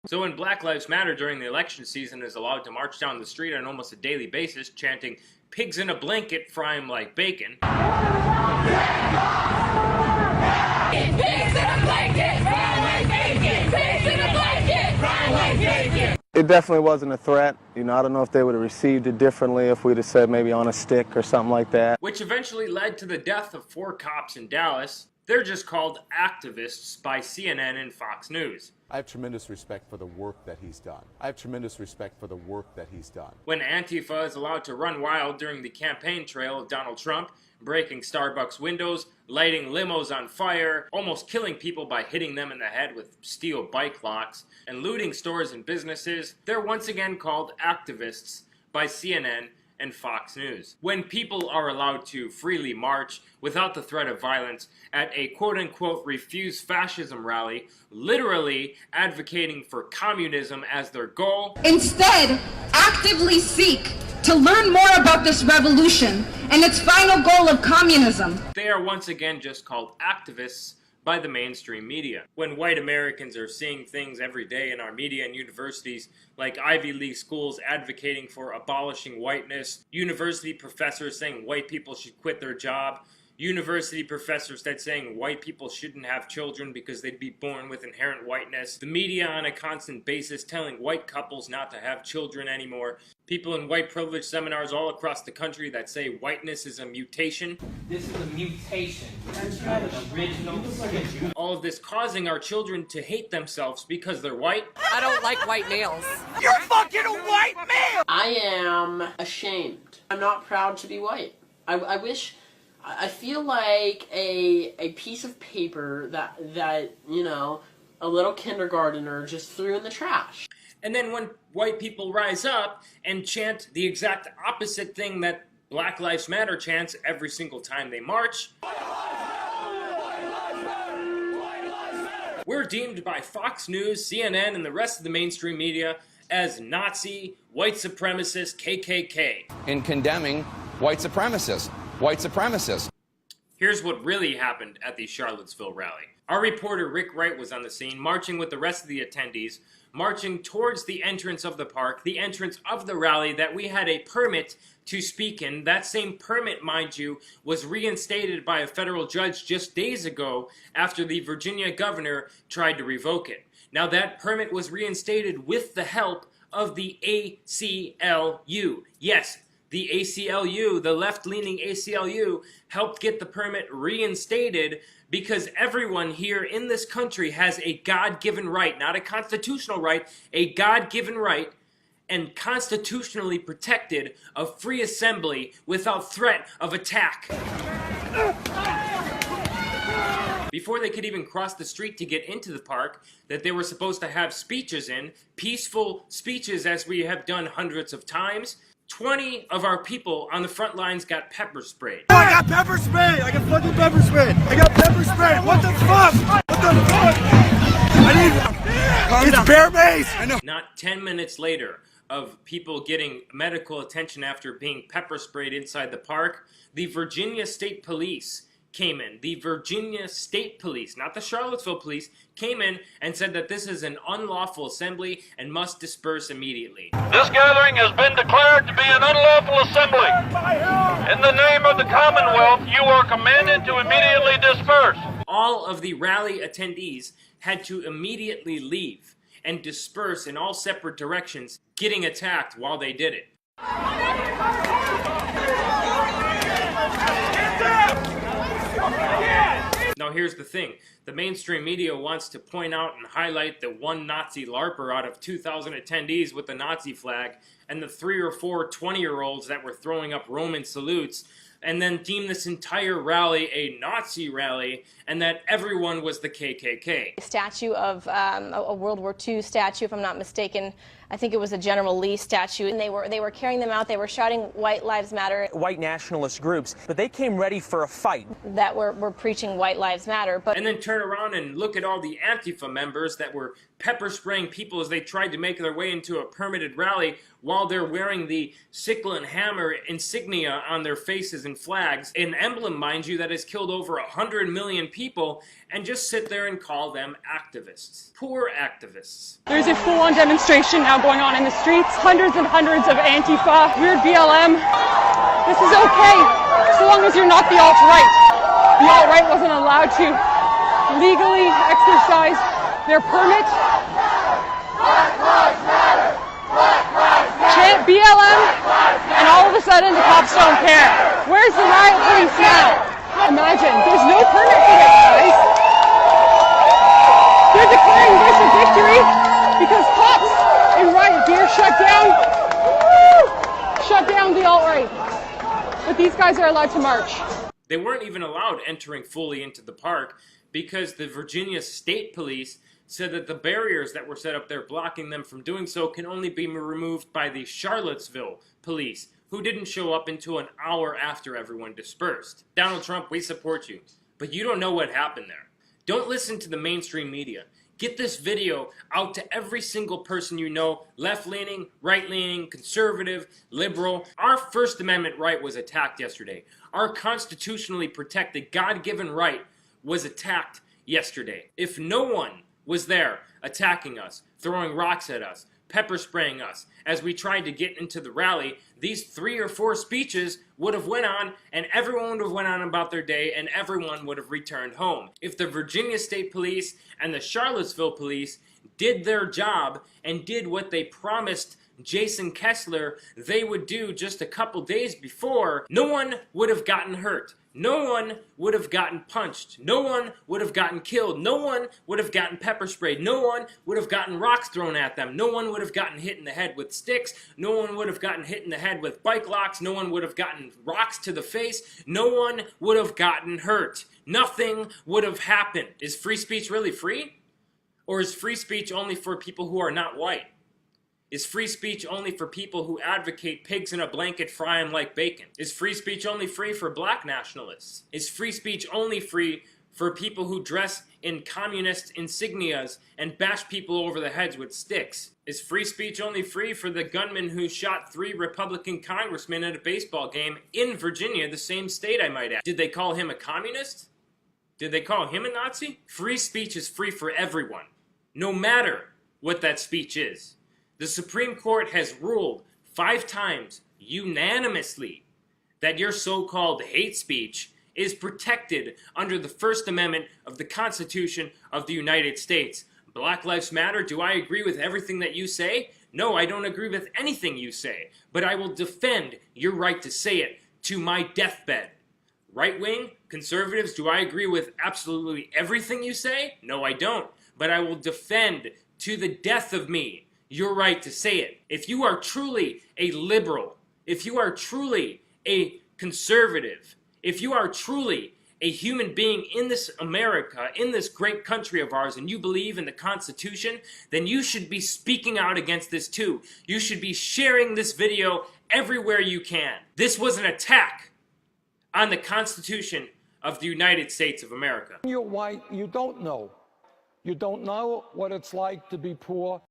So when Black Lives Matter during the election season is allowed to march down the street on almost a daily basis, chanting, "Pigs in a blanket, fry 'em like bacon." Pigs in a blanket, fry like bacon! Pigs in a blanket, fry like bacon! It definitely wasn't a threat. I don't know if they would have received it differently if we'd have said maybe on a stick or something like that. Which eventually led to the death of 4 cops in Dallas. They're just called activists by CNN and Fox News. I have tremendous respect for the work that he's done. When Antifa is allowed to run wild during the campaign trail of Donald Trump, breaking Starbucks windows, lighting limos on fire, almost killing people by hitting them in the head with steel bike locks, and looting stores and businesses, they're once again called activists by CNN and Fox News. When people are allowed to freely march without the threat of violence at a quote-unquote refuse fascism rally, literally advocating for communism as their goal, instead actively seek to learn more about this revolution and its final goal of communism, they are once again just called activists by the mainstream media. When white Americans are seeing things every day in our media and universities, like Ivy League schools advocating for abolishing whiteness, university professors saying white people should quit their job, university professors that saying white people shouldn't have children because they'd be born with inherent whiteness, the media on a constant basis telling white couples not to have children anymore, people in white privilege seminars all across the country that say whiteness is a mutation. This is a mutation. That's not an original sin. All of this causing our children to hate themselves because they're white. I don't like white males. You're fucking a white male! I am ashamed. I'm not proud to be white. I feel like a piece of paper that a little kindergartner just threw in the trash. And then when white people rise up and chant the exact opposite thing that Black Lives Matter chants every single time they march, we're deemed by Fox News, CNN, and the rest of the mainstream media as Nazi, white supremacist, KKK. In condemning white supremacists. Here's what really happened at the Charlottesville rally. Our reporter Rick Wright was on the scene, marching with the rest of the attendees, marching towards the entrance of the park, the entrance of the rally that we had a permit to speak in. That same permit, mind you, was reinstated by a federal judge just days ago after the Virginia governor tried to revoke it. Now that permit was reinstated with the help of the ACLU. Yes, the ACLU, the left-leaning ACLU, helped get the permit reinstated because everyone here in this country has a God-given right, not a constitutional right, a God-given right and constitutionally protected of free assembly without threat of attack. Before they could even cross the street to get into the park, that they were supposed to have speeches in, peaceful speeches as we have done hundreds of times, 20 of our people on the front lines got pepper sprayed. I got pepper spray! I got fucking pepper spray! I got pepper spray! What the fuck? What the fuck? It's bear base! I know. Not 10 minutes later of people getting medical attention after being pepper sprayed inside the park, the Virginia State Police came in. The Virginia State Police, not the Charlottesville Police, came in and said that this is an unlawful assembly and must disperse immediately. This gathering has been declared to be an unlawful assembly. In the name of the Commonwealth, you are commanded to immediately disperse. All of the rally attendees had to immediately leave and disperse in all separate directions, getting attacked while they did it. Now here's the thing, the mainstream media wants to point out and highlight the one Nazi LARPer out of 2,000 attendees with the Nazi flag and the 3 or 4 20-year-olds that were throwing up Roman salutes, and then deem this entire rally a Nazi rally and that everyone was the KKK. A statue of a World War II statue, if I'm not mistaken. I think it was a General Lee statue, and they were carrying them out. They were shouting "White Lives Matter." White nationalist groups, but they came ready for a fight. That were preaching "White Lives Matter," but and then turn around and look at all the Antifa members that were pepper spraying people as they tried to make their way into a permitted rally while they're wearing the sickle and hammer insignia on their faces and flags, an emblem, mind you, that has killed over 100 million people, and just sit there and call them activists. Poor activists. There's a full-on demonstration now going on in the streets. Hundreds and hundreds of Antifa, weird BLM. This is okay, so long as you're not the alt-right. The alt-right wasn't allowed to legally exercise their permit. Black lives matter! Black lives matter! Chant BLM, and all of a sudden the cops don't care. Where's the riot police now? Imagine, there's no permit for this, guys. They're declaring this a victory because cops and riot gear shut down the alt-right. But these guys are allowed to march. They weren't even allowed entering fully into the park because the Virginia State Police said that the barriers that were set up there blocking them from doing so can only be removed by the Charlottesville police, who didn't show up until an hour after everyone dispersed. Donald Trump, we support you, but you don't know what happened there. Don't listen to the mainstream media. Get this video out to every single person you know, left-leaning, right-leaning, conservative, liberal. Our First Amendment right was attacked yesterday. Our constitutionally protected, God-given right was attacked yesterday. If no one was there attacking us, throwing rocks at us, pepper spraying us as we tried to get into the rally, these 3 or 4 speeches would have went on, and everyone would have went on about their day, and everyone would have returned home. If the Virginia State Police and the Charlottesville Police did their job and did what they promised Jason Kessler they would do just a couple days before, no one would have gotten hurt. No one would have gotten punched. No one would have gotten killed. No one would have gotten pepper sprayed. No one would have gotten rocks thrown at them. No one would have gotten hit in the head with sticks. No one would have gotten hit in the head with bike locks. No one would have gotten rocks to the face. No one would have gotten hurt. Nothing would have happened. Is free speech really free? Or is free speech only for people who are not white? Is free speech only for people who advocate pigs in a blanket, fry them like bacon? Is free speech only free for black nationalists? Is free speech only free for people who dress in communist insignias and bash people over the heads with sticks? Is free speech only free for the gunman who shot 3 Republican congressmen at a baseball game in Virginia, the same state I might add? Did they call him a communist? Did they call him a Nazi? Free speech is free for everyone, no matter what that speech is. The Supreme Court has ruled 5 times unanimously that your so-called hate speech is protected under the First Amendment of the Constitution of the United States. Black Lives Matter, do I agree with everything that you say? No, I don't agree with anything you say, but I will defend your right to say it to my deathbed. Right-wing, conservatives, do I agree with absolutely everything you say? No, I don't, but I will defend to the death of me your right to say it. If you are truly a liberal, if you are truly a conservative, if you are truly a human being in this America, in this great country of ours, and you believe in the Constitution, then you should be speaking out against this too. You should be sharing this video everywhere you can. This was an attack on the Constitution of the United States of America. You're white, you don't know. You don't know what it's like to be poor.